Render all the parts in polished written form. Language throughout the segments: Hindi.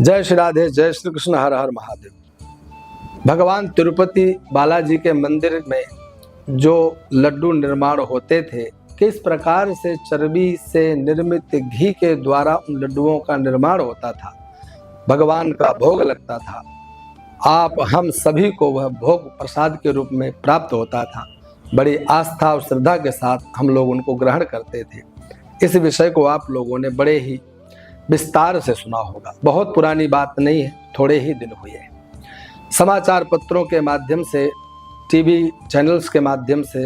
जय श्री राधे, जय श्री कृष्ण, हर हर महादेव। भगवान तिरुपति बालाजी के मंदिर में जो लड्डू निर्माण होते थे, किस प्रकार से चर्बी से निर्मित घी के द्वारा उन लड्डुओं का निर्माण होता था, भगवान का भोग लगता था, हम सभी को वह भोग प्रसाद के रूप में प्राप्त होता था। बड़ी आस्था और श्रद्धा के साथ हम लोग उनको ग्रहण करते थे। इस विषय को आप लोगों ने बड़े ही विस्तार से सुना होगा। बहुत पुरानी बात नहीं है, थोड़े ही दिन हुए हैं। समाचार पत्रों के माध्यम से, टीवी चैनल्स के माध्यम से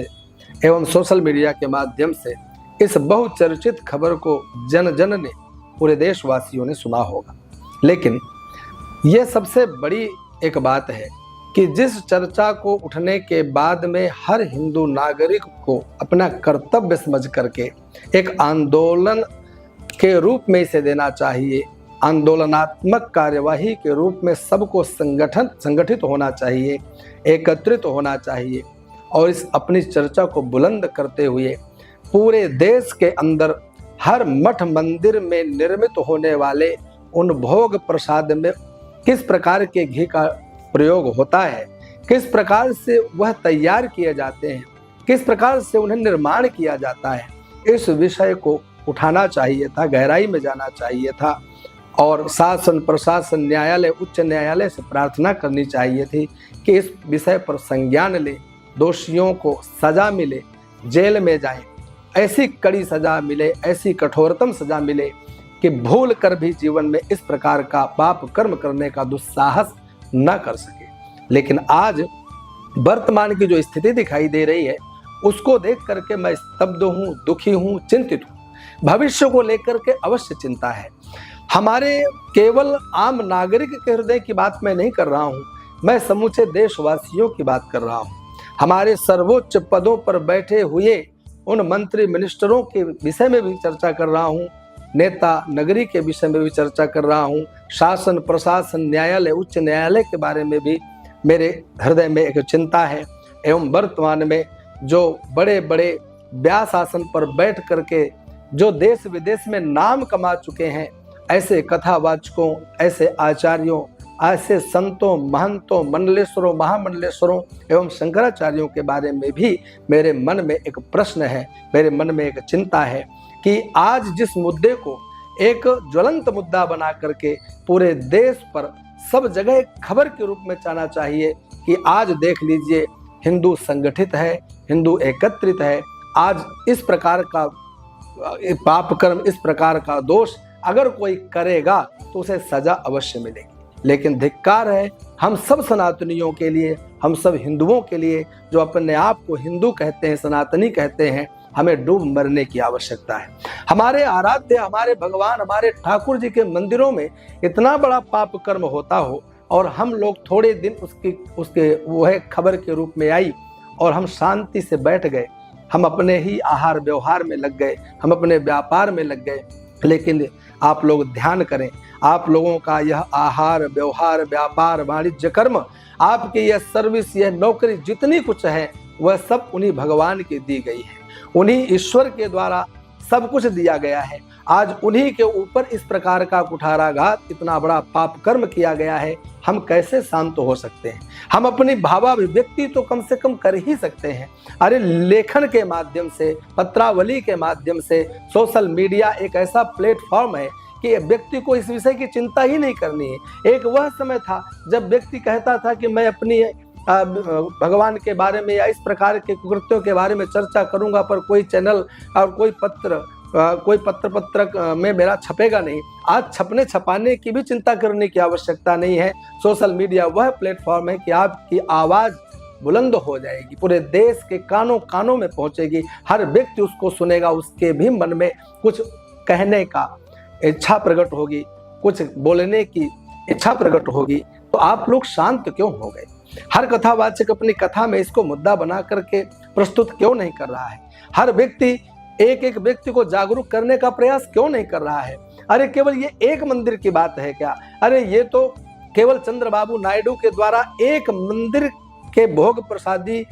एवं सोशल मीडिया के माध्यम से इस बहुचर्चित खबर को जन जन ने, पूरे देशवासियों ने सुना होगा। लेकिन यह सबसे बड़ी एक बात है कि जिस चर्चा को उठने के बाद में हर हिंदू नागरिक को अपना कर्तव्य समझ करके एक आंदोलन के रूप में इसे देना चाहिए, आंदोलनात्मक कार्यवाही के रूप में सबको संगठित होना चाहिए, एकत्रित होना चाहिए और इस अपनी चर्चा को बुलंद करते हुए पूरे देश के अंदर हर मठ मंदिर में निर्मित होने वाले उन भोग प्रसाद में किस प्रकार के घी का प्रयोग होता है, किस प्रकार से वह तैयार किए जाते हैं, किस प्रकार से उन्हें निर्माण किया जाता है, इस विषय को उठाना चाहिए था, गहराई में जाना चाहिए था और शासन प्रशासन न्यायालय उच्च न्यायालय से प्रार्थना करनी चाहिए थी कि इस विषय पर संज्ञान ले, दोषियों को सजा मिले, जेल में जाएं, ऐसी कड़ी सजा मिले, ऐसी कठोरतम सजा मिले कि भूल कर भी जीवन में इस प्रकार का पाप कर्म करने का दुस्साहस न कर सके। लेकिन आज वर्तमान की जो स्थिति दिखाई दे रही है उसको देख करके मैं स्तब्ध हूँ, दुखी हूँ, चिंतित हूँ। भविष्य को लेकर के अवश्य चिंता है। हमारे केवल आम नागरिक के हृदय की बात मैं नहीं कर रहा हूँ, मैं समूचे देशवासियों की बात कर रहा हूँ। हमारे सर्वोच्च पदों पर बैठे हुए उन मंत्री मिनिस्टरों के विषय में भी चर्चा कर रहा हूँ, नेता नगरी के विषय में भी चर्चा कर रहा हूँ, शासन प्रशासन न्यायालय उच्च न्यायालय के बारे में भी मेरे हृदय में एक चिंता है। एवं वर्तमान में जो बड़े बड़े व्यास आसन पर बैठ करके जो देश विदेश में नाम कमा चुके हैं, ऐसे कथावाचकों, ऐसे आचार्यों, ऐसे संतों, महंतों, मंडलेश्वरों, महामंडलेश्वरों एवं शंकराचार्यों के बारे में भी मेरे मन में एक प्रश्न है, मेरे मन में एक चिंता है कि आज जिस मुद्दे को एक ज्वलंत मुद्दा बना करके पूरे देश पर सब जगह खबर के रूप में जाना चाहिए कि आज देख लीजिए हिंदू संगठित है, हिंदू एकत्रित है। आज इस प्रकार का पाप कर्म, इस प्रकार का दोष अगर कोई करेगा तो उसे सजा अवश्य मिलेगी। लेकिन धिक्कार है हम सब सनातनियों के लिए, हम सब हिंदुओं के लिए जो अपने आप को हिंदू कहते हैं, सनातनी कहते हैं, हमें डूब मरने की आवश्यकता है। हमारे आराध्य, हमारे भगवान, हमारे ठाकुर जी के मंदिरों में इतना बड़ा पाप कर्म होता हो और हम लोग थोड़े दिन उसके वह खबर के रूप में आई और हम शांति से बैठ गए, हम अपने ही आहार व्यवहार में लग गए, हम अपने व्यापार में लग गए। लेकिन आप लोग ध्यान करें, आप लोगों का यह आहार व्यवहार, व्यापार, वाणिज्य कर्म, आपकी यह सर्विस, यह नौकरी जितनी कुछ है वह सब उन्हीं भगवान की दी गई है, उन्हीं ईश्वर के द्वारा सब कुछ दिया गया है। आज उन्हीं के ऊपर इस प्रकार का कुठाराघात, इतना बड़ा पाप कर्म किया गया है। हम कैसे शांत हो सकते हैं? हम अपनी भावाभिव्यक्ति तो कम से कम कर ही सकते हैं। अरे लेखन के माध्यम से, पत्रावली के माध्यम से, सोशल मीडिया एक ऐसा प्लेटफॉर्म है कि व्यक्ति को इस विषय की चिंता ही नहीं करनी है। एक वह समय था जब व्यक्ति कहता था कि मैं अपनी भगवान के बारे में या इस प्रकार के कुकृत्यों के बारे में चर्चा करूंगा, पर कोई चैनल और कोई पत्रक में मेरा छपेगा नहीं। आज छपने छपाने की भी चिंता करने की आवश्यकता नहीं है। सोशल मीडिया वह प्लेटफॉर्म है कि आपकी आवाज़ बुलंद हो जाएगी, पूरे देश के कानों कानों में पहुंचेगी, हर व्यक्ति उसको सुनेगा, उसके भी मन में कुछ कहने का इच्छा प्रकट होगी, कुछ बोलने की इच्छा प्रकट होगी। तो आप लोग शांत क्यों हो गए? हर कथावाचक अपनी कथा में इसको मुद्दा बना करके प्रस्तुत क्यों नहीं कर रहा है? हर व्यक्ति एक एक व्यक्ति को जागरूक करने का प्रयास क्यों नहीं कर रहा है? अरे केवल ये एक मंदिर की बात है क्या? अरे ये तो केवल चंद्रबाबू नायडू के द्वारा एक मंदिर के भोग प्रसादी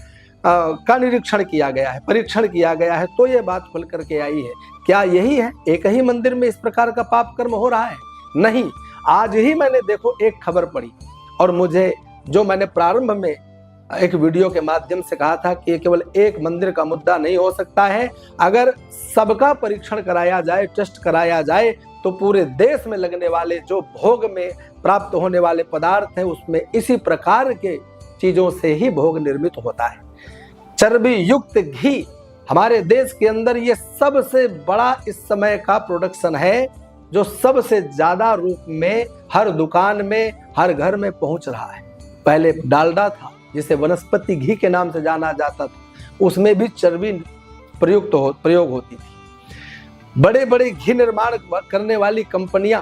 का निरीक्षण किया गया है, परीक्षण किया गया है, तो ये बात खुल करके आई है। क्या यही है? एक ही मंदिर में इस प्रकार का पाप कर्म हो रहा है? नहीं, आज ही मैंने देखो एक खबर पढ़ी, और मुझे जो मैंने प्रारंभ में एक वीडियो के माध्यम से कहा था कि केवल एक मंदिर का मुद्दा नहीं हो सकता है। अगर सबका परीक्षण कराया जाए, टेस्ट कराया जाए, तो पूरे देश में लगने वाले जो भोग में प्राप्त होने वाले पदार्थ हैं उसमें इसी प्रकार के चीजों से ही भोग निर्मित होता है। चर्बी युक्त घी हमारे देश के अंदर ये सबसे बड़ा इस समय का प्रोडक्शन है, जो सबसे ज्यादा रूप में हर दुकान में, हर घर में पहुंच रहा है। पहले डालडा था जिसे वनस्पति घी के नाम से जाना जाता था, उसमें भी चर्बी प्रयोग होती थी। बड़े बड़े घी निर्माण करने वाली कंपनियां,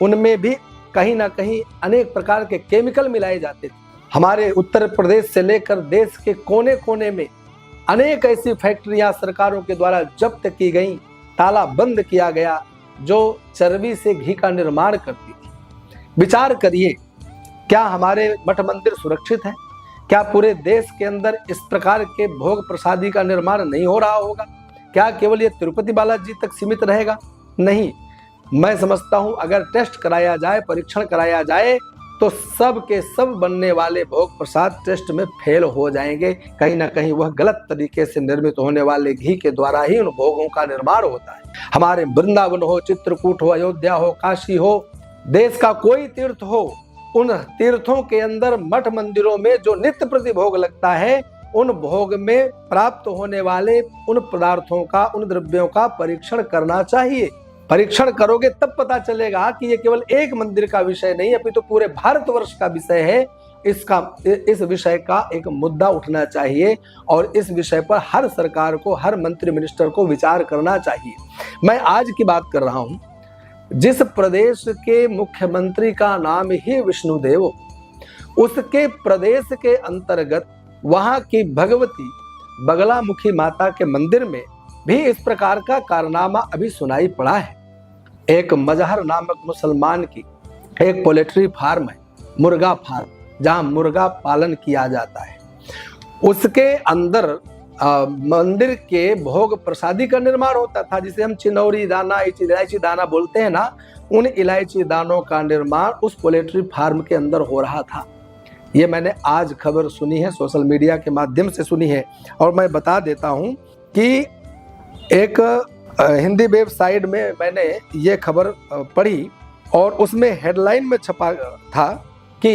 उनमें भी कहीं ना कहीं अनेक प्रकार के केमिकल मिलाए जाते थे। हमारे उत्तर प्रदेश से लेकर देश के कोने कोने में अनेक ऐसी फैक्ट्रियां सरकारों के द्वारा जब्त की गई, ताला बंद किया गया, जो चर्बी से घी का निर्माण करती थी। विचार करिए, क्या हमारे मठ मंदिर सुरक्षित हैं? क्या पूरे देश के अंदर इस प्रकार के भोग प्रसादी का निर्माण नहीं हो रहा होगा? क्या केवल ये तिरुपति बालाजी तक सीमित रहेगा? नहीं, मैं समझता हूं अगर टेस्ट कराया जाए, परीक्षण कराया जाए, तो सब के सब बनने वाले भोग प्रसाद टेस्ट में फेल हो जाएंगे। कहीं ना कहीं वह गलत तरीके से निर्मित होने वाले घी के द्वारा ही उन भोगों का निर्माण होता है। हमारे वृंदावन हो, चित्रकूट हो, अयोध्या हो, काशी हो, देश का कोई तीर्थ हो, उन तीर्थों के अंदर मठ मंदिरों में जो नित्य प्रति भोग लगता है, उन भोग में प्राप्त होने वाले उन पदार्थों का, उन द्रव्यों का परीक्षण करना चाहिए। परीक्षण करोगे तब पता चलेगा कि ये केवल एक मंदिर का विषय नहीं, अभी तो पूरे भारतवर्ष का विषय है। इस विषय का एक मुद्दा उठना चाहिए और इस विषय पर हर सरकार को, हर मंत्री मिनिस्टर को विचार करना चाहिए। मैं आज की बात कर रहा हूं, जिस प्रदेश के मुख्यमंत्री का नाम ही विष्णुदेव, उसके प्रदेश के अंतर्गत वहां की भगवती बगलामुखी माता के मंदिर में भी इस प्रकार का कारनामा अभी सुनाई पड़ा है। एक मजहर नामक मुसलमान की एक पोल्ट्री फार्म है, मुर्गा फार्म, जहां मुर्गा पालन किया जाता है। उसके अंदर मंदिर के भोग प्रसादी का निर्माण होता था, जिसे हम चिनौरी दाना, इलायची दाना बोलते हैं ना, उन इलायची दानों का निर्माण उस पोल्ट्री फार्म के अंदर हो रहा था। ये मैंने आज खबर सुनी है, सोशल मीडिया के माध्यम से सुनी है। और मैं बता देता हूं कि एक हिंदी वेबसाइट में मैंने ये खबर पढ़ी और उसमें हेडलाइन में छपा था कि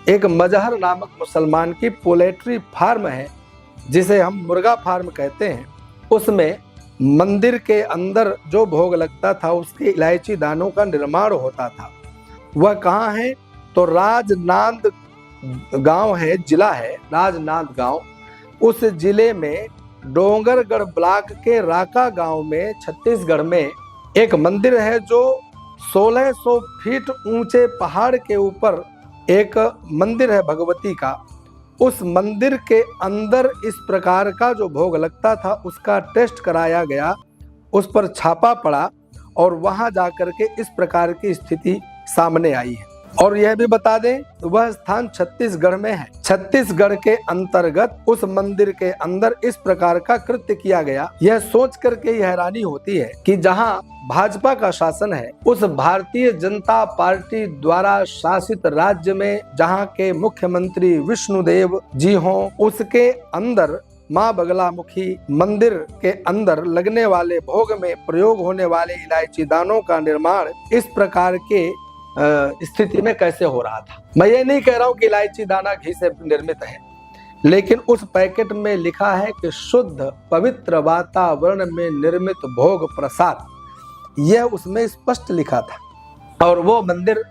एक मजहर नामक मुसलमान की पोल्ट्री फार्म है, जिसे हम मुर्गा फार्म कहते हैं, उसमें मंदिर के अंदर जो भोग लगता था उसके इलायची दानों का निर्माण होता था। वह कहाँ है? तो राजनांद गांव है, जिला है राजनांद गांव। उस जिले में डोंगरगढ़ ब्लॉक के राका गांव में, छत्तीसगढ़ में एक मंदिर है, जो 1600 फीट ऊंचे पहाड़ के ऊपर एक मंदिर है भगवती का। उस मंदिर के अंदर इस प्रकार का जो भोग लगता था उसका टेस्ट कराया गया, उस पर छापा पड़ा और वहां जाकर के इस प्रकार की स्थिति सामने आई है। और यह भी बता दें, वह स्थान छत्तीसगढ़ में है। छत्तीसगढ़ के अंतर्गत उस मंदिर के अंदर इस प्रकार का कृत्य किया गया। यह सोच करके हैरानी होती है कि जहां भाजपा का शासन है, उस भारतीय जनता पार्टी द्वारा शासित राज्य में जहां के मुख्यमंत्री विष्णुदेव जी हों, उसके अंदर माँ बगलामुखी मंदिर के अंदर लगने वाले भोग में प्रयोग होने वाले इलायची दानों का निर्माण इस प्रकार के स्थिति में कैसे हो रहा था। मैं ये नहीं कह रहा हूँ कि इलायची दाना घी से निर्मित है, लेकिन उस पैकेट में लिखा है कि शुद्ध पवित्र वातावरण में निर्मित भोग प्रसाद, यह उसमें स्पष्ट लिखा था। और वो मंदिर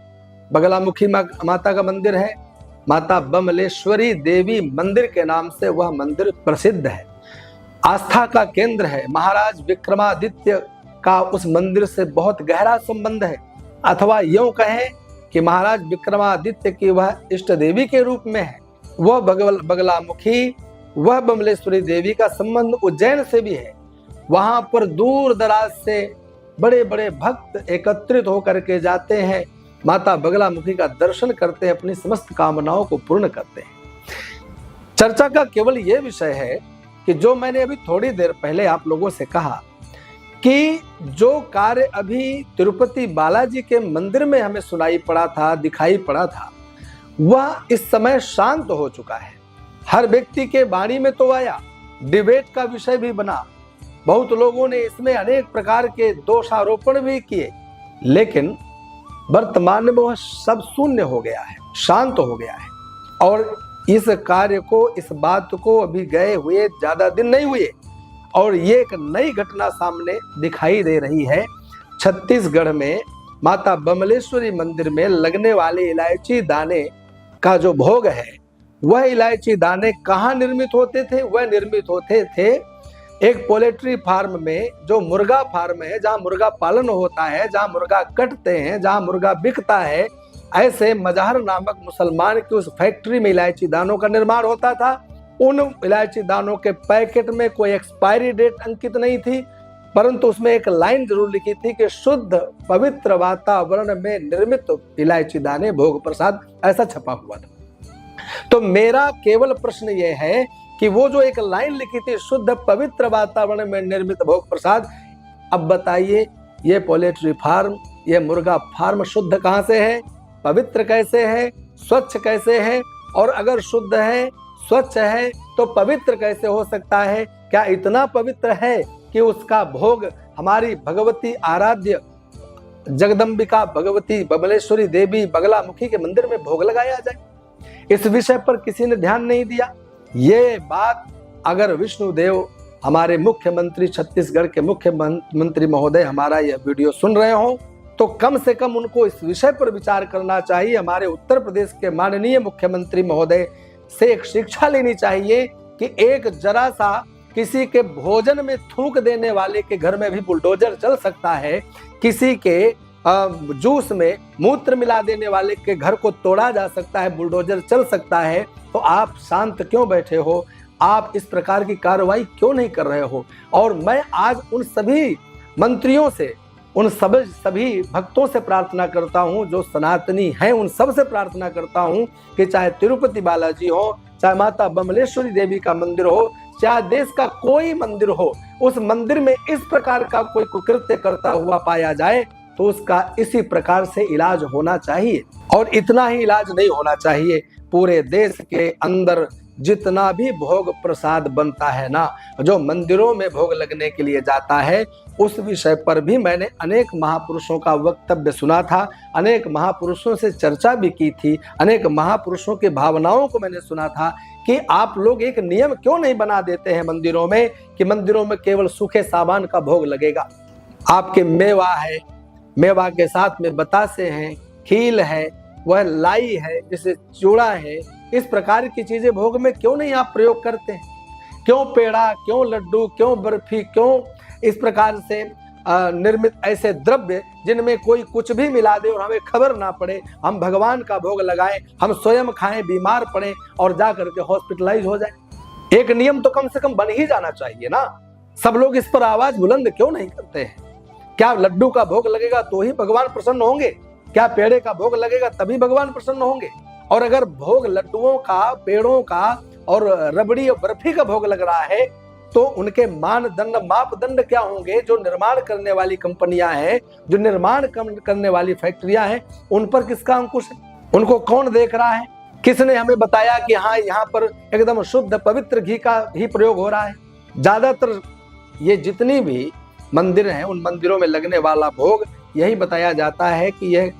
बगलामुखी माता का मंदिर है, माता बमलेश्वरी देवी मंदिर के नाम से वह मंदिर प्रसिद्ध है, आस्था का केंद्र है। महाराज विक्रमादित्य का उस मंदिर से बहुत गहरा संबंध है, अथवा यूं कहें कि महाराज विक्रमादित्य की वह इष्ट देवी के रूप में है। वह बगलामुखी, वह बमलेश्वरी देवी का संबंध उज्जैन से भी है। वहां पर दूर दराज से बड़े बड़े भक्त एकत्रित होकर के जाते हैं, माता बगलामुखी का दर्शन करते हैं, अपनी समस्त कामनाओं को पूर्ण करते हैं। चर्चा का केवल यह विषय है कि जो मैंने अभी थोड़ी देर पहले आप लोगों से कहा कि जो कार्य अभी तिरुपति बालाजी के मंदिर में हमें सुनाई पड़ा था, दिखाई पड़ा था, वह इस समय शांत हो चुका है। हर व्यक्ति के वाणी में तो आया, डिबेट का विषय भी बना, बहुत लोगों ने इसमें अनेक प्रकार के दोषारोपण भी किए, लेकिन वर्तमान में वह सब शून्य हो गया है, शांत हो गया है। और इस कार्य को, इस बात को अभी गए हुए ज्यादा दिन नहीं हुए और ये एक नई घटना सामने दिखाई दे रही है। छत्तीसगढ़ में माता बमलेश्वरी मंदिर में लगने वाले इलायची दाने का जो भोग है, वह इलायची दाने कहाँ निर्मित होते थे? वह निर्मित होते थे एक पोल्ट्री फार्म में, जो मुर्गा फार्म है, जहाँ मुर्गा पालन होता है, जहाँ मुर्गा कटते हैं, जहाँ मुर्गा बिकता है। ऐसे मजहर नामक मुसलमान की उस फैक्ट्री में इलायची दानों का निर्माण होता था। उन इलायची दानों के पैकेट में कोई एक्सपायरी डेट अंकित नहीं थी, परंतु उसमें एक लाइन जरूर लिखी थी कि शुद्ध पवित्र वातावरण में निर्मित इलायची दाने भोग प्रसाद, ऐसा छपा हुआ था। तो मेरा केवल प्रश्न यह है कि वो जो एक लाइन लिखी थी शुद्ध पवित्र वातावरण में निर्मित भोग प्रसाद, अब बताइए ये पोल्ट्री फार्म, ये मुर्गा फार्म शुद्ध कहाँ से है, पवित्र कैसे है, स्वच्छ कैसे है? और अगर शुद्ध है, स्वच्छ है, तो पवित्र कैसे हो सकता है? क्या इतना पवित्र है कि उसका भोग हमारी भगवती आराध्य जगदम्बिका भगवती बमलेश्वरी देवी बगलामुखी के मंदिर में भोग लगाया जाए? इस विषय पर किसी ने ध्यान नहीं दिया। ये बात अगर विष्णुदेव, हमारे मुख्यमंत्री, छत्तीसगढ़ के मुख्यमंत्री महोदय हमारा यह वीडियो सुन रहे हो, तो कम से कम उनको इस विषय पर विचार करना चाहिए। हमारे उत्तर प्रदेश के माननीय मुख्यमंत्री महोदय से एक शिक्षा लेनी चाहिए कि एक जरा सा किसी के भोजन में थूक देने वाले के घर में भी बुलडोजर चल सकता है, किसी के जूस में मूत्र मिला देने वाले के घर को तोड़ा जा सकता है, बुलडोजर चल सकता है। तो आप शांत क्यों बैठे हो? आप इस प्रकार की कार्रवाई क्यों नहीं कर रहे हो? और मैं आज उन सभी मंत्रियों से, उन सभी भक्तों से प्रार्थना करता हूं जो सनातनी हैं, उन सब से प्रार्थना करता हूं कि चाहे तिरुपति बालाजी हो, चाहे माता बमलेश्वरी देवी का मंदिर हो, चाहे देश का कोई मंदिर हो, उस मंदिर में इस प्रकार का कोई कुकृत्य करता हुआ पाया जाए तो उसका इसी प्रकार से इलाज होना चाहिए। और इतना ही इलाज नहीं होना चाहिए, पूरे देश के अंदर जितना भी भोग प्रसाद बनता है ना, जो मंदिरों में भोग लगने के लिए जाता है, उस विषय पर भी मैंने अनेक महापुरुषों का वक्तव्य सुना था, अनेक महापुरुषों से चर्चा भी की थी, अनेक महापुरुषों की भावनाओं को मैंने सुना था कि आप लोग एक नियम क्यों नहीं बना देते हैं मंदिरों में कि मंदिरों में केवल सूखे सामान का भोग लगेगा। आपके मेवा है, मेवा के साथ में बतासे हैं, खील है, वह लाई है, जैसे चूड़ा है, इस प्रकार की चीजें भोग में क्यों नहीं आप प्रयोग करते हैं? क्यों पेड़ा, क्यों लड्डू, क्यों बर्फी, क्यों इस प्रकार से निर्मित ऐसे द्रव्य जिनमें कोई कुछ भी मिला दे और हमें खबर ना पड़े, हम भगवान का भोग लगाएं, हम स्वयं खाएं, बीमार पड़े और जा करके हॉस्पिटलाइज हो जाए। एक नियम तो कम से कम बन ही जाना चाहिए ना। सब लोग इस पर आवाज बुलंद क्यों नहीं करते हैं? क्या लड्डू का भोग लगेगा तो ही भगवान प्रसन्न होंगे? क्या पेड़े का भोग लगेगा तभी भगवान प्रसन्न होंगे? और अगर भोग लड्डुओं का, पेड़ों का और रबड़ी और बर्फी का भोग लग रहा है तो उनके मानदंड, मापदंड क्या होंगे? जो निर्माण करने वाली कंपनियां हैं, जो निर्माण करने वाली फैक्ट्रियां हैं, उन पर किसका अंकुश है? उनको कौन देख रहा है? किसने हमें बताया कि हाँ यहाँ पर एकदम शुद्ध पवित्र घी का ही प्रयोग हो रहा है? ज्यादातर ये जितनी भी मंदिर हैं, उन मंदिरों में लगने वाला भोग यही बताया जाता है कि यह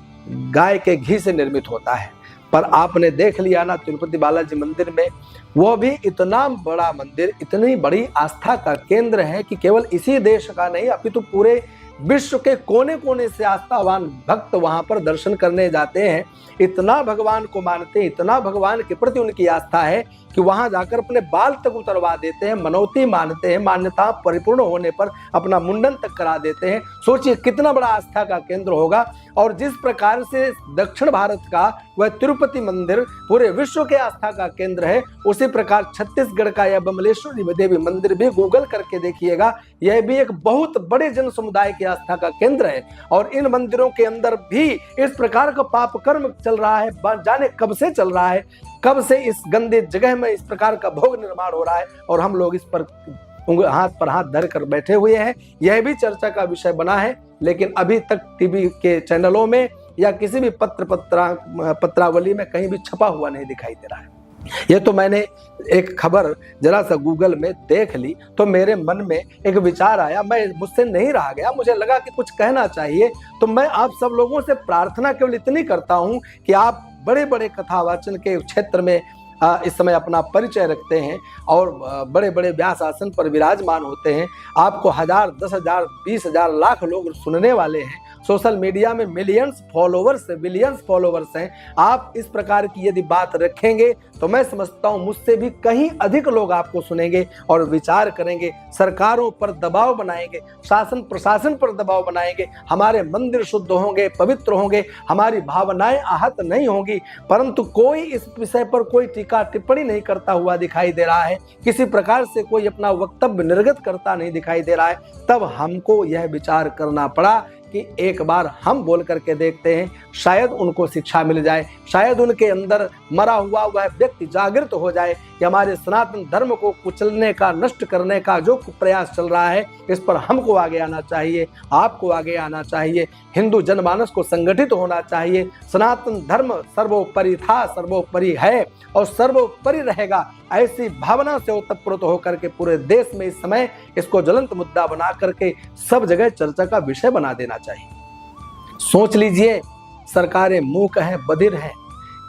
गाय के घी से निर्मित होता है। पर आपने देख लिया ना, तिरुपति बालाजी मंदिर में, वो भी इतना बड़ा मंदिर, इतनी बड़ी आस्था का केंद्र है कि केवल इसी देश का नहीं अपितु पूरे विश्व के कोने कोने से आस्थावान भक्त वहां पर दर्शन करने जाते हैं। इतना भगवान को मानते हैं, इतना भगवान के प्रति उनकी आस्था है कि वहां जाकर अपने बाल तक उतरवा देते हैं, मनौती मानते हैं, मान्यता परिपूर्ण होने पर अपना मुंडन तक करा देते हैं। सोचिए कितना बड़ा आस्था का केंद्र होगा। और जिस प्रकार से दक्षिण भारत का वह तिरुपति मंदिर पूरे विश्व के आस्था का केंद्र है, उसी प्रकार छत्तीसगढ़ का यह बमलेश्वरी देवी मंदिर भी गूगल करके देखिएगा, यह भी एक बहुत बड़े जन समुदाय की आस्था का केंद्र है। और इन मंदिरों के अंदर भी इस प्रकार का पाप कर्म चल रहा है, जाने कब से चल रहा है, कब से इस गंदे जगह में इस प्रकार का भोग निर्माण हो रहा है और हम लोग इस पर हाथ पर हाथ धर कर बैठे हुए हैं। यह भी चर्चा का विषय बना है, लेकिन अभी तक टीवी के चैनलों में या किसी भी पत्रावली में कहीं भी छपा हुआ नहीं दिखाई दे रहा है। ये तो मैंने एक खबर जरा सा गूगल में देख ली तो मेरे मन में एक विचार आया, मुझसे नहीं रहा गया, मुझे लगा कि कुछ कहना चाहिए। तो मैं आप सब लोगों से प्रार्थना केवल इतनी करता हूं कि आप बड़े बड़े कथावाचन के क्षेत्र में इस समय अपना परिचय रखते हैं और बड़े बड़े व्यास आसन पर विराजमान होते हैं। आपको 1000, 10,000, 20,000, लाख लोग सुनने वाले हैं। सोशल मीडिया में मिलियंस फॉलोवर्स, बिलियंस फॉलोवर्स हैं। आप इस प्रकार की यदि बात रखेंगे तो मैं समझता हूं मुझसे भी कहीं अधिक लोग आपको सुनेंगे और विचार करेंगे, सरकारों पर दबाव बनाएंगे, शासन प्रशासन पर दबाव बनाएंगे। हमारे मंदिर शुद्ध होंगे, पवित्र होंगे, हमारी भावनाएं आहत नहीं होंगी। परंतु कोई इस विषय पर कोई टीका टिप्पणी नहीं करता हुआ दिखाई दे रहा है, किसी प्रकार से कोई अपना वक्तव्य निर्गत करता नहीं दिखाई दे रहा है। तब हमको यह विचार करना पड़ा कि एक बार हम बोल करके देखते हैं, शायद उनको शिक्षा मिल जाए, शायद उनके अंदर मरा हुआ वह व्यक्ति जागृत हो जाए कि हमारे सनातन धर्म को कुचलने का, नष्ट करने का जो प्रयास चल रहा है, इस पर हमको आगे आना चाहिए, आपको आगे आना चाहिए। हिंदू जनमानस को संगठित होना चाहिए। सनातन धर्म सर्वोपरि था, सर्वोपरि है और सर्वोपरि रहेगा। ऐसी भावना से ओतप्रोत होकर के पूरे देश में इस समय इसको ज्वलंत मुद्दा बना करके सब जगह चर्चा का विषय बना देना चाहिए। सोच लीजिए, सरकारें मूक हैं, बधिर हैं,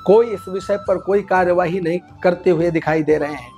कोई इस विषय पर कोई कार्यवाही नहीं करते हुए दिखाई दे रहे हैं।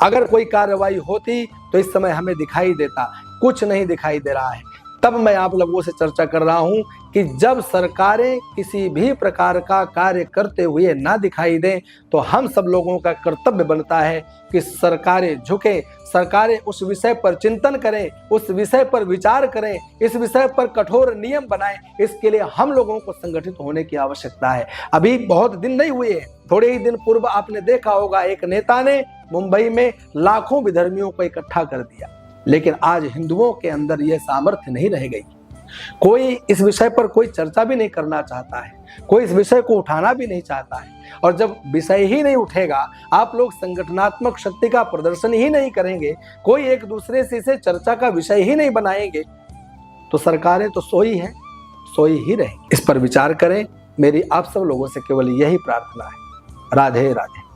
अगर कोई कार्यवाही होती तो इस समय हमें दिखाई देता, कुछ नहीं दिखाई दे रहा है। तब मैं आप लोगों से चर्चा कर रहा हूं कि जब सरकारें किसी भी प्रकार का कार्य करते हुए ना दिखाई दें तो हम सब लोगों का कर्तव्य बनता है कि सरकारें झुकें, सरकारें उस विषय पर चिंतन करें, उस विषय पर विचार करें, इस विषय पर कठोर नियम बनाएं। इसके लिए हम लोगों को संगठित होने की आवश्यकता है। अभी बहुत दिन नहीं हुए हैं, थोड़े ही दिन पूर्व आपने देखा होगा एक नेता ने मुंबई में लाखों विधर्मियों को इकट्ठा कर दिया, लेकिन आज हिंदुओं के अंदर यह सामर्थ्य नहीं रह गई। कोई इस विषय पर कोई चर्चा भी नहीं करना चाहता है, कोई इस विषय को उठाना भी नहीं चाहता है। और जब विषय ही नहीं उठेगा, आप लोग संगठनात्मक शक्ति का प्रदर्शन ही नहीं करेंगे, कोई एक दूसरे से इसे चर्चा का विषय ही नहीं बनाएंगे, तो सरकारें तो सोई हैं, सोई ही रहेंगी। इस पर विचार करें। मेरी आप सब लोगों से केवल यही प्रार्थना है। राधे राधे।